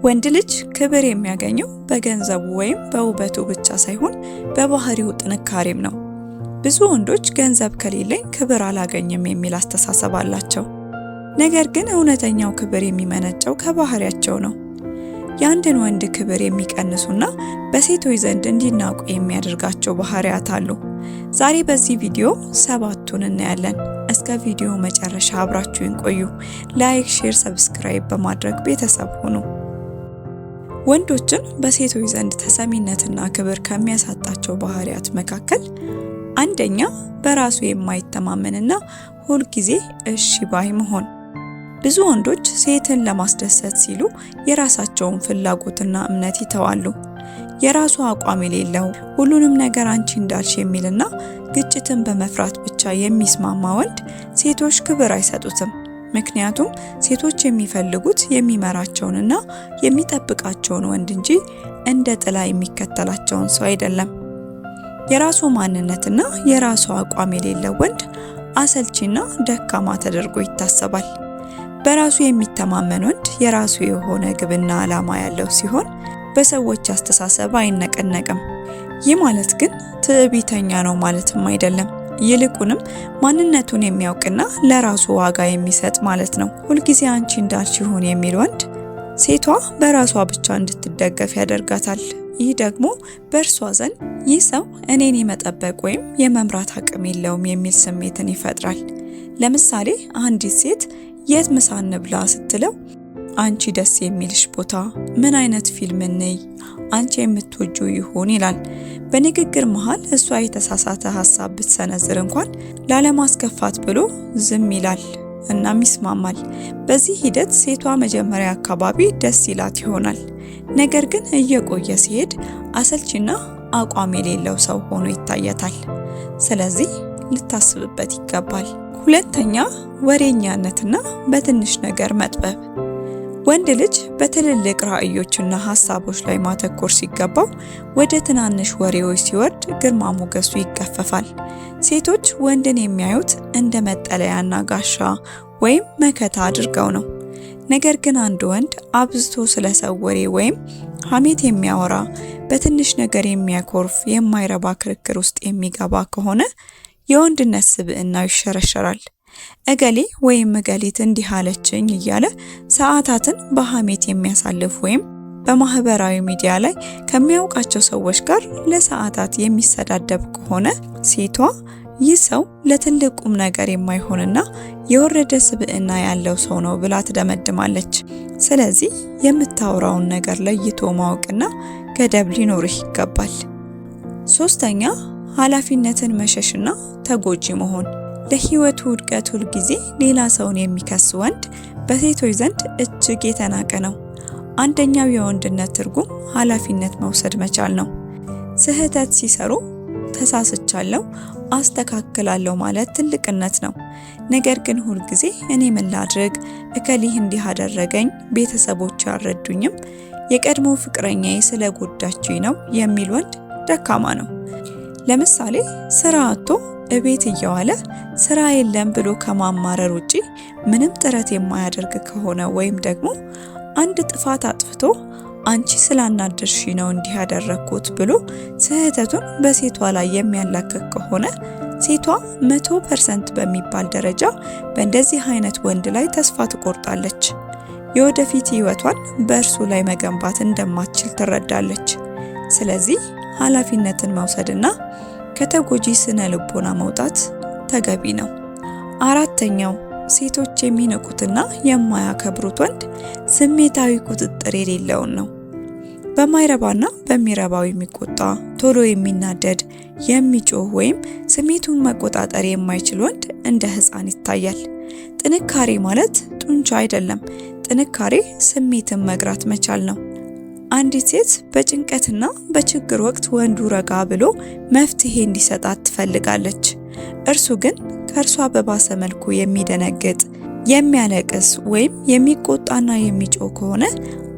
ወንድ ልጅ ክብር የሚያገኘው በገንዘቡ ወይም በውበቱ ብቻ ሳይሆን በባህሪው ጥንካሬም ነው። ብዙ ወንዶች ገንዘብ ከሌለኝ ክብር አላገኝም የሚል አስተሳሰብ አላቸው። ነገር ግን እውነተኛው ክብር የሚመነጨው ከባህሪያቸው ነው። የአንድን ወንድ ክብር የሚቀንሱና በሴቶች ዘንድ እንዲናቁ የሚያደርጋቸው ባህሪያት አሉ። ዛሬ በዚህ ቪዲዮ 7ቱን እናያለን። እስከ ቪዲዮ መጨረሻ አብራችሁን ቆዩ። ላይክ፣ ሼር፣ ሰብስክራይብ በማድረግ ቤተሰብ ሁኑ። ወንዶችን በሴቶች ዘንድ ተሰሚነትና ክብር ከሚያሳጣቸው ባህሪያት መካከል አንደኛ በራሱ የማይተማመንና ሁልጊዜ እሺ ባይ መሆን። ብዙ ወንዶች ሴትን ለማስደሰት ሲሉ የራሳቸውን ፍላጎትና እምነት ይተዋሉ። የራሱ አቋም የሌለው ሁሉንም ነገር አንቺ እንዳልሽ የሚልና ግጭትን በመፍራት ብቻ የሚስማማ ወንድ ሴቶች ክብር አይሰጡትም። ምክንያቱም ሴቶች የሚፈልጉት የሚመራቸውንና የሚጠብቃቸውን ወንድ እንጂ እንደ ጥላ የሚከተላቸውን ሰው አይደለም። የራሱ ማንነትና የራሱ አቋም የሌለው ወንድ አሰልቺና ደካማ ተደርጎ ይታሰባል። በራሱ የሚተማመን ወንድ የራሱ የሆነ ግብና ዓላማ ያለው ሲሆን በሰዎች አስተሳሰብ አይነቀነቅም። ይህ ማለት ግን ትዕቢተኛ ነው ማለትም አይደለም። ይልቁንም ማንነቱን የሚያውቅና ለራሱ ዋጋ የሚሰጥ ማለት ነው። ሁልጊዜ አንቺ እንዳልሽ ይሁን የሚል ወንድ ሴቷ በራሷ ብቻ እንድትደገፍ ያደርጋታል። ይህ ደግሞ በእርሷ ዘንድ ይህ ሰው እኔን የመጠበቅ ወይም የመምራት አቅም የለውም የሚል ስሜትን ይፈጥራል። ለምሳሌ አንዲት ሴት የት ምሳ እንብላ ስትለው አንቺ ደስ የሚልሽ ቦታ፣ ምን አይነት ፊልም እንይ፣ አንቺ የምትወጂው ይሁን ይላል። በንግግር መሃል እሷ የተሳሳተ ሀሳብ ብትሰነዝር እንኳን ላለማስከፋት ብሎ ዝም ይላል እናም ይስማማል። በዚህ ሂደት ሴቷ መጀመሪያ አካባቢ ደስ ይላት ይሆናል። ነገር ግን እየቆየ ሲሄድ አሰልቺና አቋም የሌለው ሰው ሆኖ ይታያታል። ስለዚህ ልታስብበት ይገባል። ሁለተኛ ወሬኛነትና በትንሽ ነገር መጥበብ። ወንድ ልጅ በትልልቅ ራዕዮችና ሀሳቦች ላይ ማተኮር ሲገባው ወደ ትናንሽ ወሬዎች ሲወርድ ግርማ ሞገሱ ይገፈፋል። ሴቶች ወንድን የሚያዩት እንደ መጠለያና ጋሻ ወይም መከታ አድርገው ነው። ነገር ግን አንድ ወንድ አብዝቶ ስለ ሰው ወሬ ወይም ሐሜት የሚያወራ፣ በትንሽ ነገር የሚያኮርፍ፣ የማይረባ ክርክር ውስጥ የሚገባ ከሆነ የወንድነት ስብዕናው ይሸረሸራል። እገሌ ወይም እገሊት እንዲህ አለችኝ እያለ ሰዓታትን በሐሜት የሚያሳልፍ ወይም በማህበራዊ ሚዲያ ላይ ከሚያውቃቸው ሰዎች ጋር ለሰዓታት የሚሰዳደብ ከሆነ ሴቷ ይህ ሰው ለትልቅ ቁም ነገር የማይሆንና የወረደ ስብዕና ያለው ሰው ነው ብላ ትደመድማለች። ስለዚህ የምታወራውን ነገር ለይቶ ማወቅና ገደብ ሊኖርህ ይገባል። ሶስተኛ ኃላፊነትን መሸሽና ተጎጂ መሆን። ለህይወቱ ውድቀት ሁል ጊዜ ሌላ ሰውን የሚከስ ወንድ በሴቶች ዘንድ እጅግ የተናቀ ነው። አንደኛው የወንድነት ትርጉም ኃላፊነት መውሰድ መቻል ነው። ስህተት ሲሰሩ ተሳስቻለሁ፣ አስተካክላለሁ ማለት ትልቅነት ነው። ነገር ግን ሁል ጊዜ እኔ ምን ላድርግ፣ እከሊህ እንዲህ አደረገኝ፣ ቤተሰቦች ያልረዱኝም፣ የቀድሞ ፍቅረኛዬ ስለጎዳችኝ ነው የሚል ወንድ ደካማ ነው። ለምሳሌ ስራ አጥቶ እቤት እየዋለ ስራ የለም ብሎ ከማማረር ውጪ ምንም ጥረት የማያደርግ ከሆነ ወይም ደግሞ አንድ ጥፋት አጥፍቶ አንቺ ስላናደርሽ ነው እንዲህ ያደረኩት ብሎ ስህተቱን በሴቷ ላይ የሚያላክክ ከሆነ ሴቷ 100% በሚባል ደረጃ በእንደዚህ አይነት ወንድ ላይ ተስፋ ትቆርጣለች። የወደፊት ህይወቷን በእርሱ ላይ መገንባት እንደማትችል ትረዳለች። ስለዚህ ኃላፊነትን መውሰድና ከተጎጂ ስነ ልቦና መውጣት ተገቢ ነው። አራተኛው ሴቶች የሚንቁትና የማያከብሩት ወንድ ስሜታዊ ቁጥጥር የሌለውን ነው። በማይረባና በሚረባው የሚቆጣ፣ ቶሎ የሚናደድ፣ የሚጮህ ወይም ስሜቱን መቆጣጠር የማይችል ወንድ እንደ ሕፃን ይታያል። ጥንካሬ ማለት ጡንቻ አይደለም። ጥንካሬ ስሜትን መግራት መቻል ነው። አንዲት ሴት በጭንቀትና በችግር ወቅት ወንዱ ረጋ ብሎ መፍትሄ እንዲሰጣት ትፈልጋለች። እርሱ ግን ከእርሷ በባሰ መልኩ የሚደነግጥ፣ የሚያለቅስ ወይም የሚቆጣና የሚጮህ ከሆነ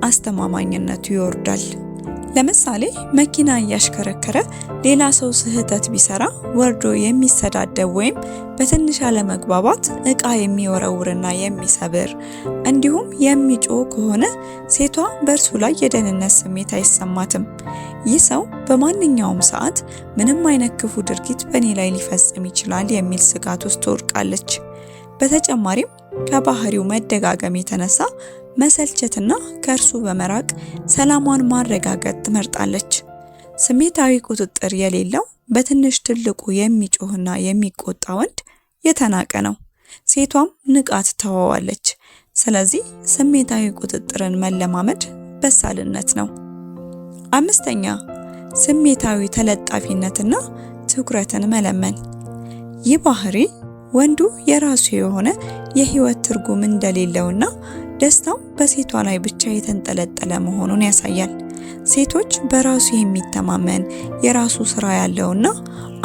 አስተማማኝነቱ ይወርዳል። ለምሳሌ መኪና እያሽከረከረ ሌላ ሰው ስህተት ቢሰራ ወርዶ የሚሰዳደብ ወይም በትንሽ አለመግባባት ዕቃ የሚወረውርና የሚሰብር እንዲሁም የሚጮህ ከሆነ ሴቷ በእርሱ ላይ የደህንነት ስሜት አይሰማትም። ይህ ሰው በማንኛውም ሰዓት ምንም አይነት ክፉ ድርጊት በእኔ ላይ ሊፈጽም ይችላል የሚል ስጋት ውስጥ ትወድቃለች። በተጨማሪም ከባህሪው መደጋገም የተነሳ መሰልቸትና ከእርሱ በመራቅ ሰላሟን ማረጋገጥ ትመርጣለች። ስሜታዊ ቁጥጥር የሌለው በትንሽ ትልቁ የሚጮህና የሚቆጣ ወንድ የተናቀ ነው። ሴቷም ንቃት ተወዋለች። ስለዚህ ስሜታዊ ቁጥጥርን መለማመድ በሳልነት ነው። 5ኛ ስሜታዊ ተለጣፊነትና ትኩረትን መለመን። ይህ ባህሪ ወንዱ የራሱ የሆነ የህይወት ትርጉም እንደሌለውና ደስታው በሴቷ ላይ ብቻ የተንጠለጠለ መሆኑን ያሳያል። ሴቶች በራሱ የሚተማመን የራሱ ስራ ያለውና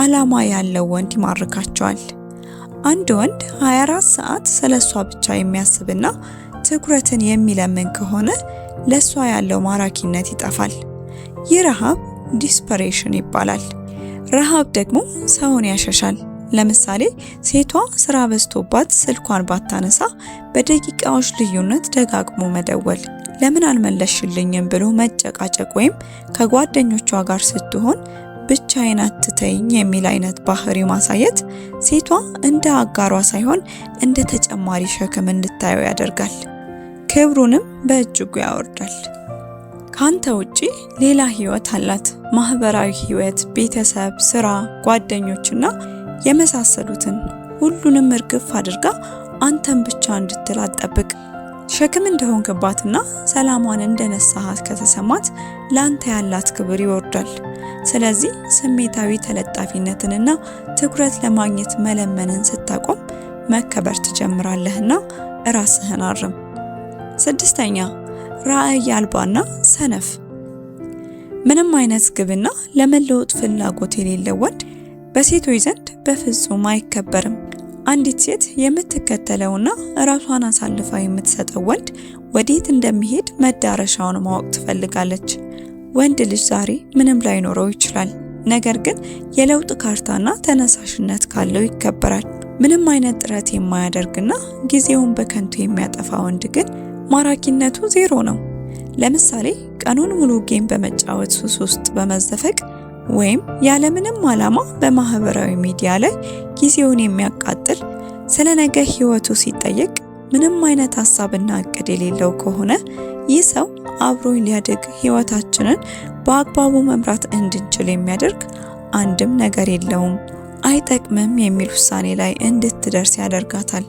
ዓላማ ያለው ወንድ ይማርካቸዋል። አንድ ወንድ 24 ሰዓት ስለሷ ብቻ የሚያስብና ትኩረትን የሚለምን ከሆነ ለሷ ያለው ማራኪነት ይጠፋል። ይህ ረሃብ ዲስፐሬሽን ይባላል። ረሃብ ደግሞ ሰውን ያሸሻል። ለምሳሌ ሴቷ ስራ በዝቶባት ስልኳን ባታነሳ በደቂቃዎች ልዩነት ደጋግሞ መደወል፣ ለምን አልመለሽልኝም ብሎ መጨቃጨቅ ወይም ከጓደኞቿ ጋር ስትሆን ብቻዬን አትተይኝ የሚል አይነት ባህሪ ማሳየት ሴቷ እንደ አጋሯ ሳይሆን እንደ ተጨማሪ ሸክም እንድታየው ያደርጋል። ክብሩንም በእጅጉ ያወርዳል። ካንተ ውጪ ሌላ ህይወት አላት። ማህበራዊ ህይወት፣ ቤተሰብ፣ ስራ፣ ጓደኞችና የመሳሰሉትን ሁሉንም እርግፍ አድርጋ አንተን ብቻ እንድትል አትጠብቅ። ሸክም እንደሆንክባትና ሰላሟን እንደነሳሃት ከተሰማት ላንተ ያላት ክብር ይወርዳል። ስለዚህ ስሜታዊ ተለጣፊነትንና ትኩረት ለማግኘት መለመንን ስታቆም መከበር ትጀምራለህና ራስህን አርም። 6ኛ ራዕይ አልባና ሰነፍ። ምንም አይነት ግብና ለመለወጥ ፍላጎት የሌለው ወንድ በሴቶች ዘንድ በፍጹም አይከበርም። አንዲት ሴት የምትከተለውና ራሷን አሳልፋ የምትሰጠው ወንድ ወዴት እንደሚሄድ መዳረሻውን ማወቅ ትፈልጋለች። ወንድ ልጅ ዛሬ ምንም ላይኖረው ይችላል፣ ነገር ግን የለውጥ ካርታና ተነሳሽነት ካለው ይከበራል። ምንም አይነት ጥረት የማያደርግና ጊዜውን በከንቱ የሚያጠፋ ወንድ ግን ማራኪነቱ ዜሮ ነው። ለምሳሌ ቀኑን ሙሉ ጌም በመጫወት ሱስ ውስጥ በመዘፈቅ ወይም ያለምንም ዓላማ በማህበራዊ ሚዲያ ላይ ጊዜውን የሚያቃጥል፣ ስለ ነገ ህይወቱ ሲጠየቅ ምንም አይነት ሐሳብና እቅድ የሌለው ከሆነ ይህ ሰው አብሮኝ ሊያድግ ህይወታችንን በአግባቡ መምራት እንድንችል የሚያደርግ አንድም ነገር የለውም፣ አይጠቅምም የሚል ውሳኔ ላይ እንድትደርስ ያደርጋታል።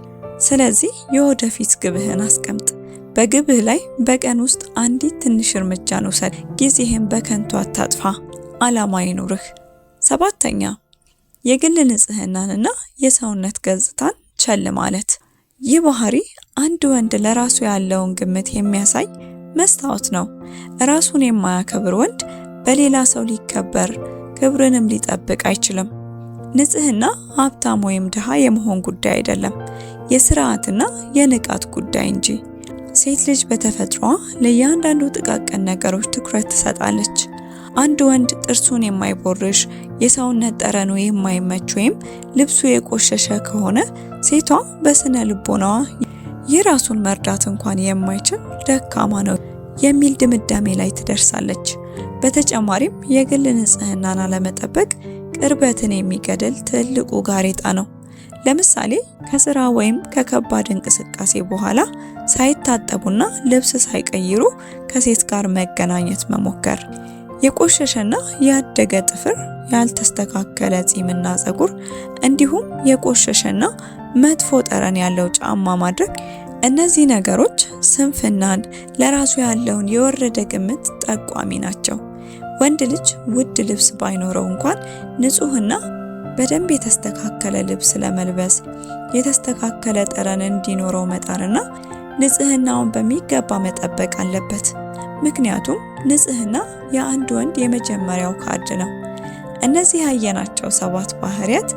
ስለዚህ የወደፊት ግብህን አስቀምጥ። በግብህ ላይ በቀን ውስጥ አንዲት ትንሽ እርምጃን ውሰድ። ጊዜህን በከንቱ አታጥፋ። ዓላማ ይኑርህ። 7ኛ የግል ንጽህናንና የሰውነት ገጽታን ቸል ማለት። ይህ ባህሪ አንድ ወንድ ለራሱ ያለውን ግምት የሚያሳይ መስታወት ነው። ራሱን የማያከብር ወንድ በሌላ ሰው ሊከበር ክብርንም ሊጠብቅ አይችልም። ንጽህና ሀብታም ወይም ድሃ የመሆን ጉዳይ አይደለም፣ የስርዓትና የንቃት ጉዳይ እንጂ። ሴት ልጅ በተፈጥሯ ለእያንዳንዱ ጥቃቅን ነገሮች ትኩረት ትሰጣለች። አንድ ወንድ ጥርሱን የማይቦርሽ፣ የሰውነት ጠረኑ የማይመች ወይም ልብሱ የቆሸሸ ከሆነ ሴቷ በስነ ልቦናዋ የራሱን መርዳት እንኳን የማይችል ደካማ ነው የሚል ድምዳሜ ላይ ትደርሳለች። በተጨማሪም የግል ንጽህናን አለመጠበቅ ቅርበትን የሚገድል ትልቁ ጋሬጣ ነው። ለምሳሌ ከስራ ወይም ከከባድ እንቅስቃሴ በኋላ ሳይታጠቡና ልብስ ሳይቀይሩ ከሴት ጋር መገናኘት መሞከር፣ የቆሸሸና ያደገ ጥፍር፣ ያልተስተካከለ ጺምና ፀጉር እንዲሁም የቆሸሸና መጥፎ ጠረን ያለው ጫማ ማድረግ፣ እነዚህ ነገሮች ስንፍናን፣ ለራሱ ያለውን የወረደ ግምት ጠቋሚ ናቸው። ወንድ ልጅ ውድ ልብስ ባይኖረው እንኳን ንጹህና በደንብ የተስተካከለ ልብስ ለመልበስ የተስተካከለ ጠረን እንዲኖረው መጣርና ንጽህናውን በሚገባ መጠበቅ አለበት። ምክንያቱም ንጽህና የአንድ ወንድ የመጀመሪያው ካርድ ነው። እነዚህ ያየናቸው 7 ባህሪያት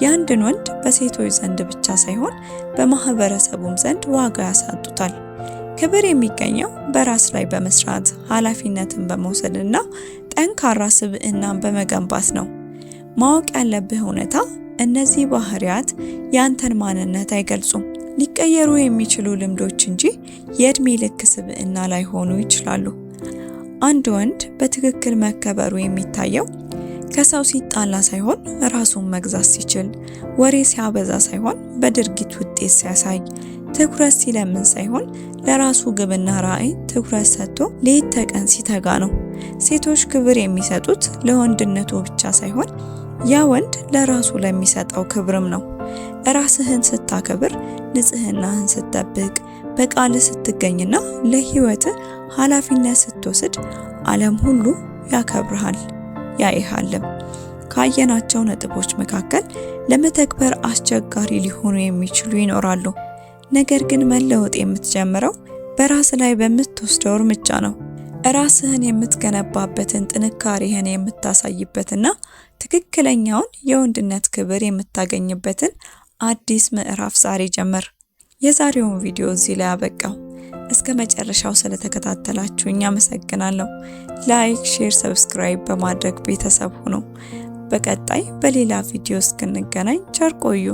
የአንድን ወንድ በሴቶች ዘንድ ብቻ ሳይሆን በማህበረሰቡም ዘንድ ዋጋ ያሳጡታል። ክብር የሚገኘው በራስ ላይ በመስራት ኃላፊነትን በመውሰድና ጠንካራ ስብዕናን በመገንባት ነው። ማወቅ ያለብህ እውነታ እነዚህ ባህሪያት ያንተን ማንነት አይገልጹም። ሊቀየሩ የሚችሉ ልምዶች እንጂ የእድሜ ልክ ስብዕና ላይሆኑ ይችላሉ። አንድ ወንድ በትክክል መከበሩ የሚታየው ከሰው ሲጣላ ሳይሆን ራሱን መግዛት ሲችል፣ ወሬ ሲያበዛ ሳይሆን በድርጊት ውጤት ሲያሳይ፣ ትኩረት ሲለምን ሳይሆን ለራሱ ግብና ራዕይ ትኩረት ሰጥቶ ሌት ተቀን ሲተጋ ነው። ሴቶች ክብር የሚሰጡት ለወንድነቱ ብቻ ሳይሆን ያ ወንድ ለራሱ ለሚሰጠው ክብርም ነው። ራስህን ስታከብር፣ ንጽህናህን ስትጠብቅ፣ በቃል ስትገኝና ለህይወትህ ኃላፊነት ስትወስድ ዓለም ሁሉ ያከብርሃል ያይሃልም። ካየናቸው ነጥቦች መካከል ለመተግበር አስቸጋሪ ሊሆኑ የሚችሉ ይኖራሉ። ነገር ግን መለወጥ የምትጀምረው በራስ ላይ በምትወስደው እርምጃ ነው። ራስህን የምትገነባበትን፣ ጥንካሬህን የምታሳይበትና ትክክለኛውን የወንድነት ክብር የምታገኝበትን አዲስ ምዕራፍ ዛሬ ጀመር። የዛሬውን ቪዲዮ እዚህ ላይ አበቃው። እስከ መጨረሻው ስለተከታተላችሁኝ አመሰግናለሁ። ላይክ፣ ሼር፣ ሰብስክራይብ በማድረግ ቤተሰብ ሁኑ። በቀጣይ በሌላ ቪዲዮ እስክንገናኝ ቸር ቆዩ።